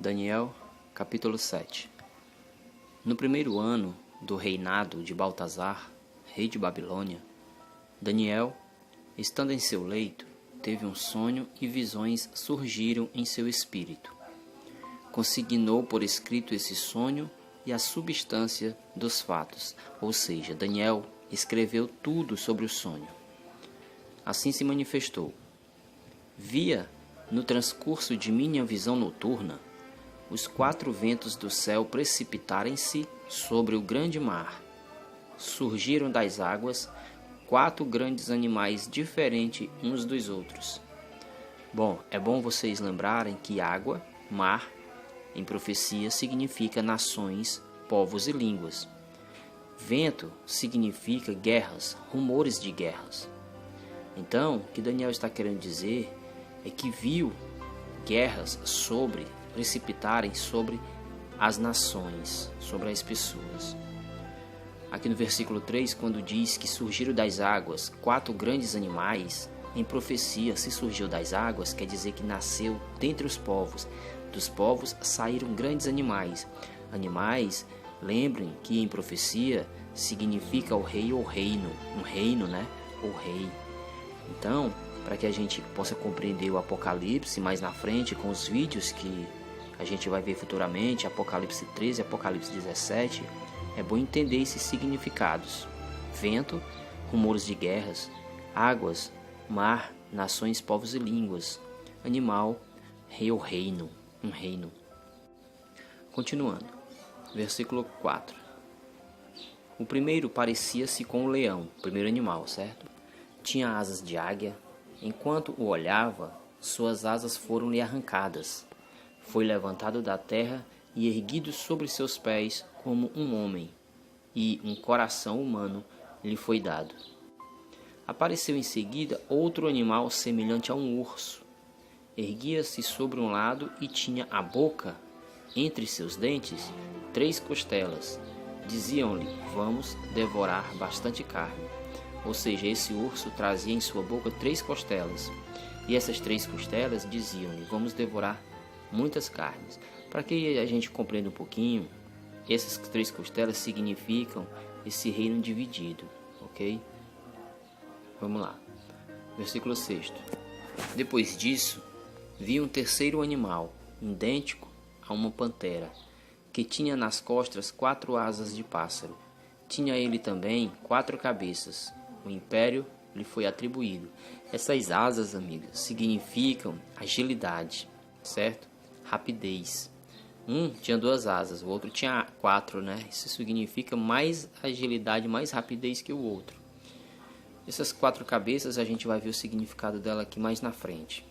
Daniel, capítulo 7. No primeiro ano do reinado de Baltasar, rei de Babilônia, Daniel, estando em seu leito, teve um sonho e visões surgiram em seu espírito. Consignou por escrito esse sonho e a substância dos fatos, ou seja, Daniel escreveu tudo sobre o sonho. Assim se manifestou. Via, no transcurso de minha visão noturna, os 4 ventos do céu precipitarem-se sobre o grande mar. Surgiram das águas 4 grandes animais diferentes uns dos outros. É bom vocês lembrarem que água, mar, em profecia significa nações, povos e línguas. Vento significa guerras, rumores de guerras. Então, o que Daniel está querendo dizer é que viu guerras precipitarem sobre as nações, sobre as pessoas. Aqui no versículo 3, quando diz que surgiram das águas 4 grandes animais, em profecia, se surgiu das águas, quer dizer que nasceu dentre os povos. Dos povos saíram grandes animais. Animais, lembrem que em profecia significa o rei ou reino. Um reino, né? O rei. Então, para que a gente possa compreender o Apocalipse mais na frente, com os vídeos que a gente vai ver futuramente, Apocalipse 13 e Apocalipse 17, é bom entender esses significados. Vento, rumores de guerras, águas, mar, nações, povos e línguas, animal, rei ou reino, um reino. Continuando, versículo 4. O primeiro parecia-se com o leão, o primeiro animal, certo? Tinha asas de águia. Enquanto o olhava, suas asas foram-lhe arrancadas. Foi levantado da terra e erguido sobre seus pés como um homem, e um coração humano lhe foi dado. Apareceu em seguida outro animal semelhante a um urso. Erguia-se sobre um lado e tinha a boca, entre seus dentes, 3 costelas. Diziam-lhe: vamos devorar bastante carne. Ou seja, esse urso trazia em sua boca 3 costelas. E essas 3 costelas diziam-lhe: vamos devorar muitas carnes. Para que a gente compreenda um pouquinho, essas 3 costelas significam esse reino dividido, ok? Vamos lá. Versículo 6. Depois disso, vi um terceiro animal, idêntico a uma pantera, que tinha nas costas 4 asas de pássaro. Tinha ele também 4 cabeças. O império lhe foi atribuído. Essas asas, amigos, significam agilidade, certo? Rapidez. Um tinha 2 asas, o outro tinha 4, né? Isso significa mais agilidade, mais rapidez que o outro. Essas 4 cabeças a gente vai ver o significado dela aqui mais na frente.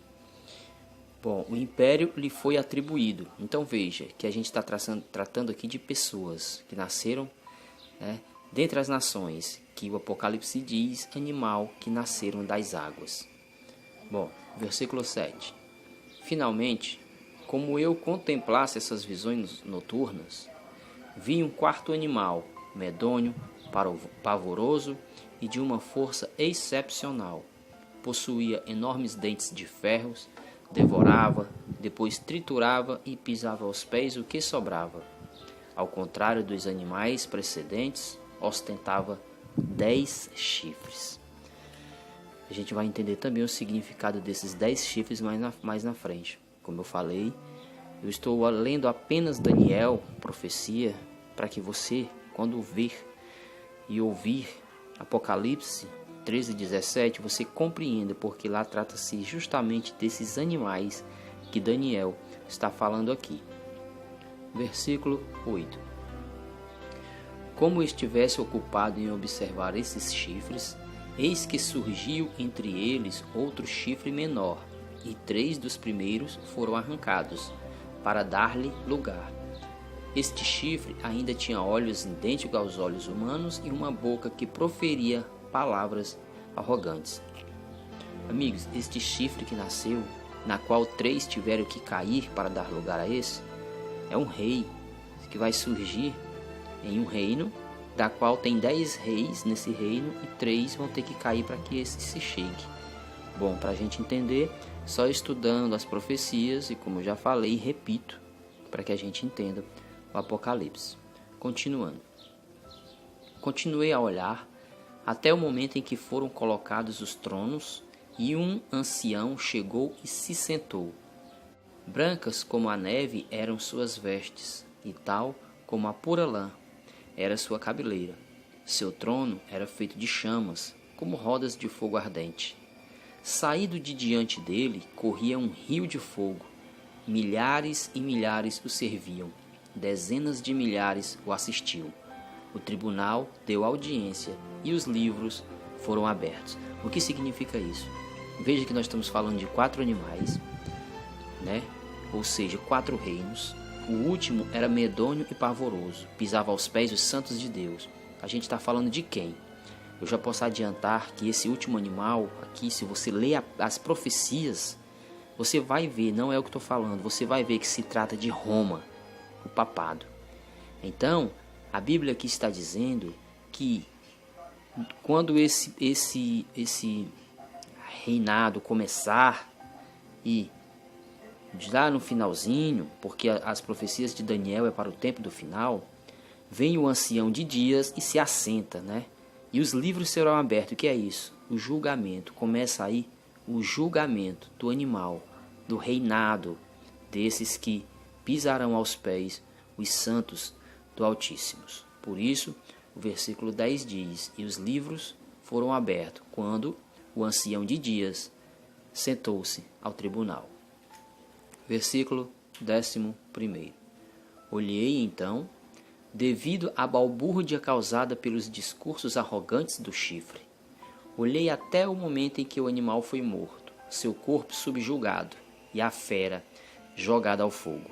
O império lhe foi atribuído. Então veja que a gente está tratando aqui de pessoas que nasceram, né, dentre as nações, que o Apocalipse diz animal que nasceram das águas. Versículo 7. Finalmente, como eu contemplasse essas visões noturnas, vi um 4º animal, medonho, pavoroso e de uma força excepcional. Possuía enormes dentes de ferros, devorava, depois triturava e pisava aos pés o que sobrava. Ao contrário dos animais precedentes, ostentava 10 chifres. A gente vai entender também o significado desses 10 chifres mais na frente. Como eu falei, eu estou lendo apenas Daniel, profecia, para que você, quando ver e ouvir Apocalipse 13 e 17, você compreenda, porque lá trata-se justamente desses animais que Daniel está falando aqui. Versículo 8. Como estivesse ocupado em observar esses chifres, eis que surgiu entre eles outro chifre menor, e 3 dos primeiros foram arrancados, para dar-lhe lugar. Este chifre ainda tinha olhos idênticos aos olhos humanos e uma boca que proferia palavras arrogantes. Amigos, este chifre que nasceu, na qual 3 tiveram que cair para dar lugar a esse, é um rei que vai surgir em um reino, da qual tem 10 reis nesse reino e 3 vão ter que cair para que esse se chegue. Para a gente entender, só estudando as profecias, e como eu já falei e repito, para que a gente entenda o Apocalipse. Continuando. Continuei a olhar até o momento em que foram colocados os tronos e um ancião chegou e se sentou. Brancas como a neve eram suas vestes, e tal como a pura lã era sua cabeleira. Seu trono era feito de chamas, como rodas de fogo ardente. Saído de diante dele corria um rio de fogo. Milhares e milhares o serviam, dezenas de milhares o assistiam. O tribunal deu audiência e os livros foram abertos. O que significa isso? Veja que nós estamos falando de 4 animais, né? Ou seja, 4 reinos. O último era medonho e pavoroso, pisava aos pés os santos de Deus. A gente está falando de quem? Eu já posso adiantar que esse último animal aqui, se você ler as profecias, você vai ver, não é o que estou falando, você vai ver que se trata de Roma, o papado. Então, a Bíblia aqui está dizendo que quando esse reinado começar e já no finalzinho, porque as profecias de Daniel é para o tempo do final, vem o ancião de dias e se assenta, né? E os livros serão abertos. O que é isso? O julgamento. Começa aí o julgamento do animal, do reinado desses que pisarão aos pés os santos do Altíssimo. Por isso, o versículo 10 diz: e os livros foram abertos quando o ancião de dias sentou-se ao tribunal. Versículo 11. Olhei então, devido à balbúrdia causada pelos discursos arrogantes do chifre. Olhei até o momento em que o animal foi morto, seu corpo subjugado e a fera jogada ao fogo.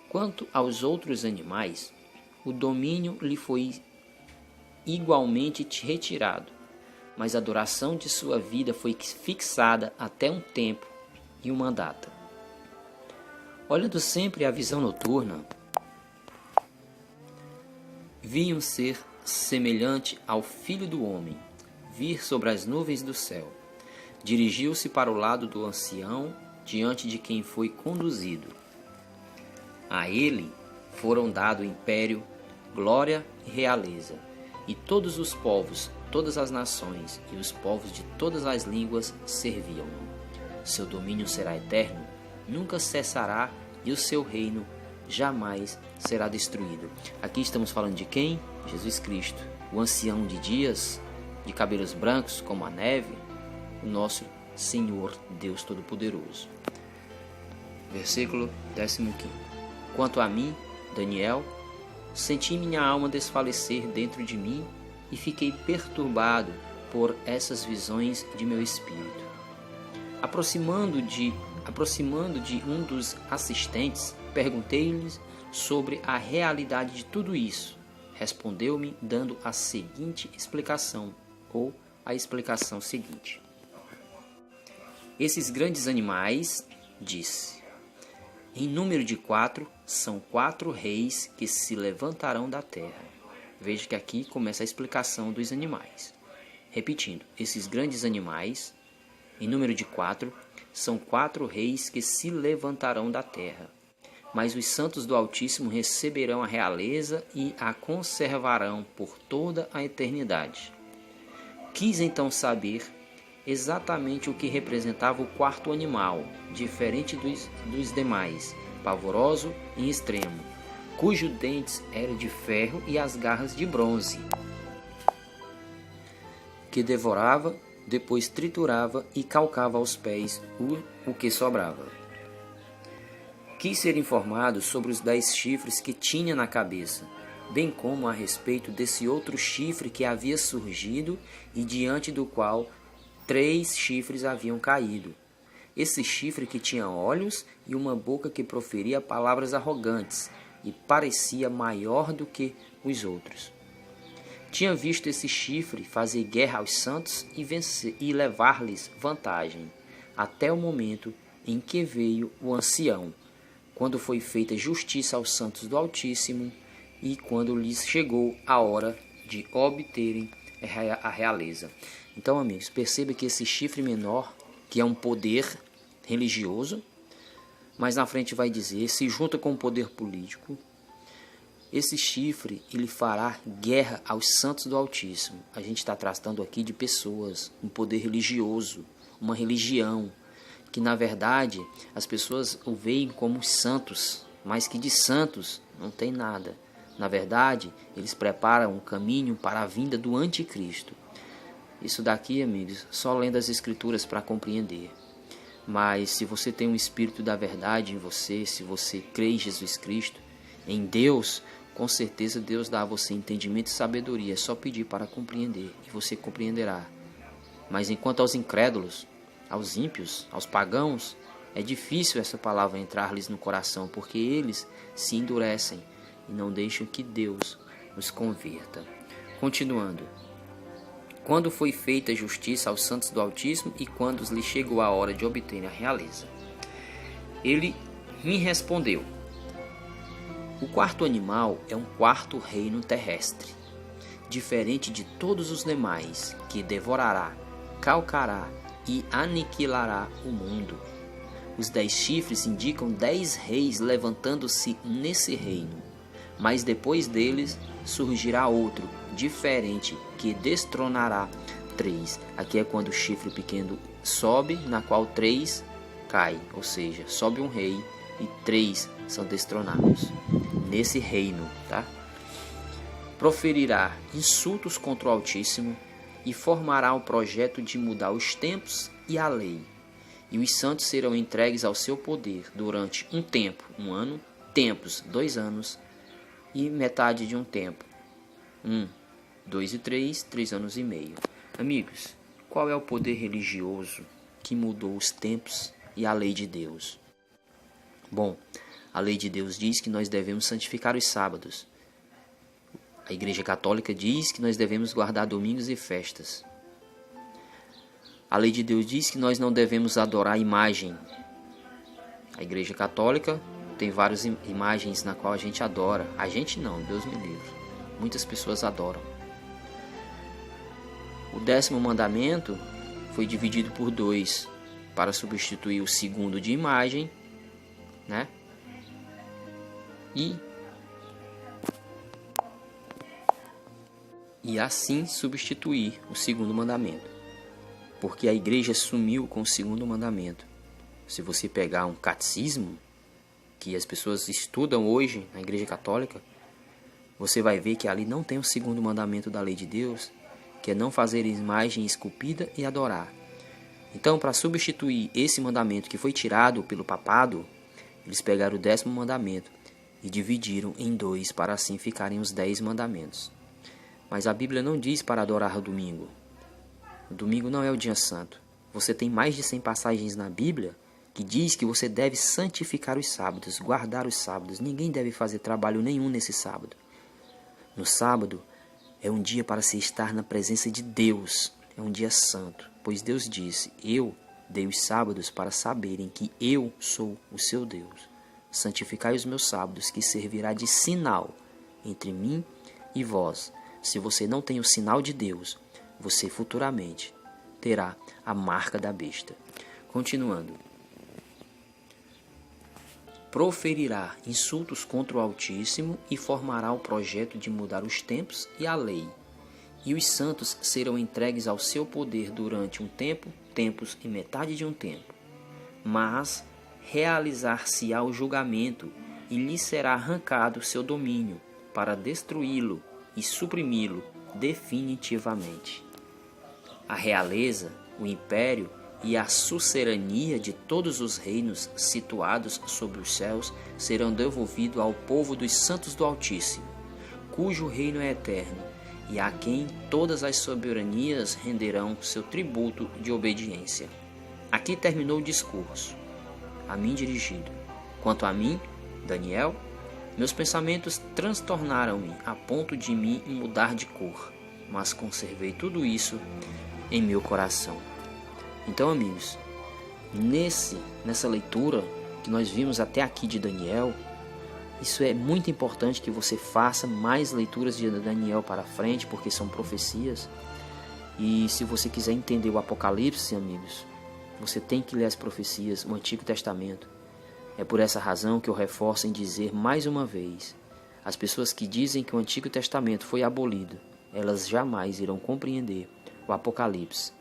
Quanto aos outros animais, o domínio lhe foi igualmente retirado, mas a duração de sua vida foi fixada até um tempo e uma data. Olhando sempre a visão noturna, vi um ser semelhante ao Filho do Homem vir sobre as nuvens do céu. Dirigiu-se para o lado do ancião, diante de quem foi conduzido. A ele foram dado império, glória e realeza, e todos os povos, todas as nações e os povos de todas as línguas serviam-no. Seu domínio será eterno, nunca cessará, e o seu reino jamais será destruído. Aqui estamos falando de quem? Jesus Cristo, o ancião de dias, de cabelos brancos como a neve, o nosso Senhor Deus Todo-Poderoso. Versículo 15. Quanto a mim, Daniel, senti minha alma desfalecer dentro de mim e fiquei perturbado por essas visões de meu espírito. Aproximando de um dos assistentes, perguntei-lhes sobre a realidade de tudo isso. Respondeu-me dando a seguinte explicação, ou a explicação seguinte. Esses grandes animais, disse, em número de 4, são 4 reis que se levantarão da terra. Veja que aqui começa a explicação dos animais. Repetindo, esses grandes animais, em número de 4, são 4 reis que se levantarão da terra. Mas os santos do Altíssimo receberão a realeza e a conservarão por toda a eternidade. Quis então saber exatamente o que representava o 4º animal, diferente dos demais, pavoroso em extremo, cujos dentes eram de ferro e as garras de bronze, que devorava, depois triturava e calcava aos pés o que sobrava. Quis ser informado sobre os 10 chifres que tinha na cabeça, bem como a respeito desse outro chifre que havia surgido e diante do qual 3 chifres haviam caído. Esse chifre que tinha olhos e uma boca que proferia palavras arrogantes e parecia maior do que os outros. Tinha visto esse chifre fazer guerra aos santos e vencer e levar-lhes vantagem, até o momento em que veio o ancião, quando foi feita justiça aos santos do Altíssimo e quando lhes chegou a hora de obterem a realeza. Então, amigos, perceba que esse chifre menor, que é um poder religioso, mas na frente vai dizer, se junta com o poder político. Esse chifre, ele fará guerra aos santos do Altíssimo. A gente está tratando aqui de pessoas, um poder religioso, uma religião, que na verdade as pessoas o veem como santos, mas que de santos não tem nada. Na verdade, eles preparam um caminho para a vinda do anticristo. Isso daqui, amigos, só lendo as escrituras para compreender. Mas se você tem um espírito da verdade em você, se você crê em Jesus Cristo, em Deus, com certeza Deus dá a você entendimento e sabedoria. É só pedir para compreender e você compreenderá. Mas enquanto aos incrédulos, aos ímpios, aos pagãos, é difícil essa palavra entrar-lhes no coração, porque eles se endurecem e não deixam que Deus os converta. Continuando. Quando foi feita justiça aos santos do Altíssimo e quando lhe chegou a hora de obter a realeza? Ele me respondeu: o quarto animal é um quarto reino terrestre, diferente de todos os demais, que devorará, calcará e aniquilará o mundo. Os 10 chifres indicam 10 reis levantando-se nesse reino, mas depois deles surgirá outro, diferente, que destronará 3. Aqui é quando o chifre pequeno sobe, na qual 3 cai, ou seja, sobe um rei e 3 são destronados nesse reino, tá? Proferirá insultos contra o Altíssimo e formará um projeto de mudar os tempos e a lei. E os santos serão entregues ao seu poder durante um tempo, 1 ano, tempos, 2 anos e metade de um tempo, 1, 2 e 3, 3 anos e meio. Amigos, qual é o poder religioso que mudou os tempos e a lei de Deus? Bom, a lei de Deus diz que nós devemos santificar os sábados. A Igreja Católica diz que nós devemos guardar domingos e festas. A lei de Deus diz que nós não devemos adorar a imagem. A Igreja Católica tem várias imagens na qual a gente adora. A gente não, Deus me livre. Muitas pessoas adoram. O 10º mandamento foi dividido por 2 para substituir o 2º de imagem, né? E assim substituir o 2º mandamento. Porque a igreja sumiu com o 2º mandamento. Se você pegar um catecismo que as pessoas estudam hoje na Igreja Católica, você vai ver que ali não tem o 2º mandamento da lei de Deus, que é não fazer imagem esculpida e adorar. Então, para substituir esse mandamento que foi tirado pelo papado, eles pegaram o 10º mandamento e dividiram em 2 para assim ficarem os 10 mandamentos. Mas a Bíblia não diz para adorar o domingo. O domingo não é o dia santo. Você tem mais de 100 passagens na Bíblia que diz que você deve santificar os sábados, guardar os sábados. Ninguém deve fazer trabalho nenhum nesse sábado. No sábado é um dia para se estar na presença de Deus. É um dia santo, pois Deus disse: eu dei os sábados para saberem que eu sou o seu Deus. Santificai os meus sábados, que servirá de sinal entre mim e vós. Se você não tem o sinal de Deus, você futuramente terá a marca da besta. Continuando. Proferirá insultos contra o Altíssimo e formará o projeto de mudar os tempos e a lei. E os santos serão entregues ao seu poder durante um tempo, tempos e metade de um tempo. Mas realizar-se-á o julgamento e lhe será arrancado seu domínio para destruí-lo e suprimi-lo definitivamente. A realeza, o império e a sucerania de todos os reinos situados sobre os céus serão devolvidos ao povo dos santos do Altíssimo, cujo reino é eterno, e a quem todas as soberanias renderão seu tributo de obediência. Aqui terminou o discurso, a mim dirigido. Quanto a mim, Daniel, meus pensamentos transtornaram-me a ponto de me mudar de cor, mas conservei tudo isso em meu coração. Então, amigos, nessa leitura que nós vimos até aqui de Daniel, isso é muito importante que você faça mais leituras de Daniel para frente, porque são profecias. E se você quiser entender o Apocalipse, amigos, você tem que ler as profecias, o Antigo Testamento. É por essa razão que eu reforço em dizer mais uma vez: as pessoas que dizem que o Antigo Testamento foi abolido, elas jamais irão compreender o Apocalipse,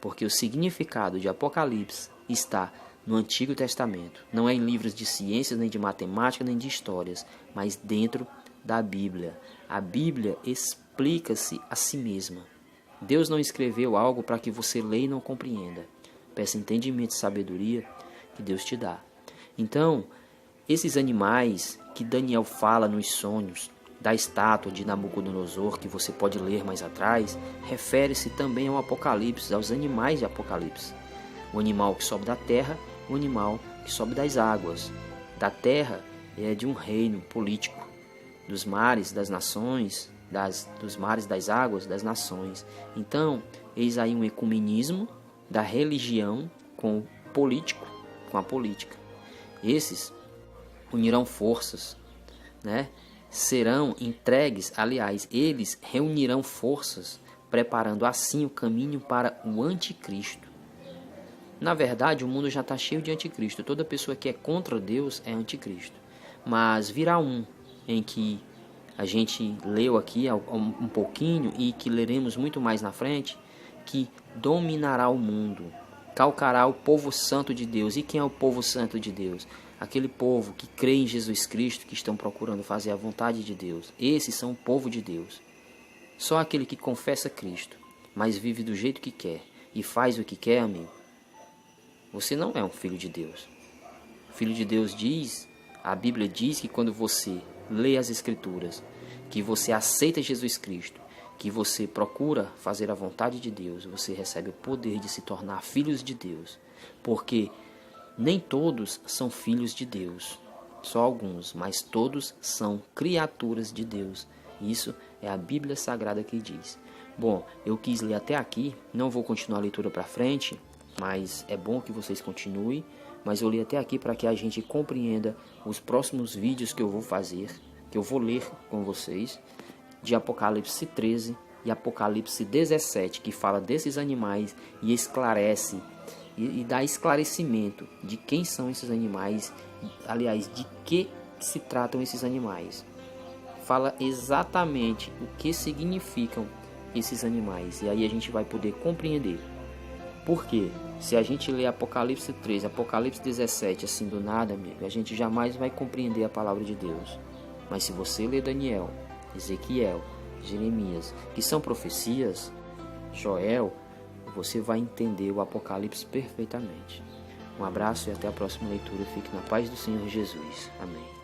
porque o significado de Apocalipse está no Antigo Testamento. Não é em livros de ciências, nem de matemática, nem de histórias, mas dentro da Bíblia. A Bíblia explica-se a si mesma. Deus não escreveu algo para que você leia e não compreenda. Peça entendimento e sabedoria que Deus te dá. Então, esses animais que Daniel fala nos sonhos, da estátua de Nabucodonosor, que você pode ler mais atrás, refere-se também ao Apocalipse, aos animais de Apocalipse. O animal que sobe da terra, o animal que sobe das águas. Da terra é de um reino político, dos mares, das nações, dos mares, das águas, das nações. Então, eis aí um ecumenismo da religião com o político, com a política. Esses unirão forças, né? Serão entregues, aliás, eles reunirão forças, preparando assim o caminho para o anticristo. Na verdade, o mundo já está cheio de anticristo. Toda pessoa que é contra Deus é anticristo. Mas virá um em que a gente leu aqui um pouquinho e que leremos muito mais na frente, que dominará o mundo, calcará o povo santo de Deus. E quem é o povo santo de Deus? Aquele povo que crê em Jesus Cristo, que estão procurando fazer a vontade de Deus. Esses são o povo de Deus. Só aquele que confessa Cristo, mas vive do jeito que quer e faz o que quer, amigo, você não é um filho de Deus. O filho de Deus diz, a Bíblia diz que quando você lê as Escrituras, que você aceita Jesus Cristo, que você procura fazer a vontade de Deus, você recebe o poder de se tornar filhos de Deus. Porque nem todos são filhos de Deus, só alguns, mas todos são criaturas de Deus. Isso é a Bíblia Sagrada que diz. Bom, eu quis ler até aqui, não vou continuar a leitura para frente, mas é bom que vocês continuem. Mas eu li até aqui para que a gente compreenda os próximos vídeos que eu vou fazer, que eu vou ler com vocês, de Apocalipse 13 e Apocalipse 17, que fala desses animais e esclarece e dá esclarecimento de quem são esses animais, aliás, de que se tratam esses animais. Fala exatamente o que significam esses animais, e aí a gente vai poder compreender. Por quê? Se a gente ler Apocalipse 13, Apocalipse 17, assim do nada, amigo, a gente jamais vai compreender a palavra de Deus. Mas se você ler Daniel, Ezequiel, Jeremias, que são profecias, Joel, você vai entender o Apocalipse perfeitamente. Um abraço e até a próxima leitura. Fique na paz do Senhor Jesus. Amém.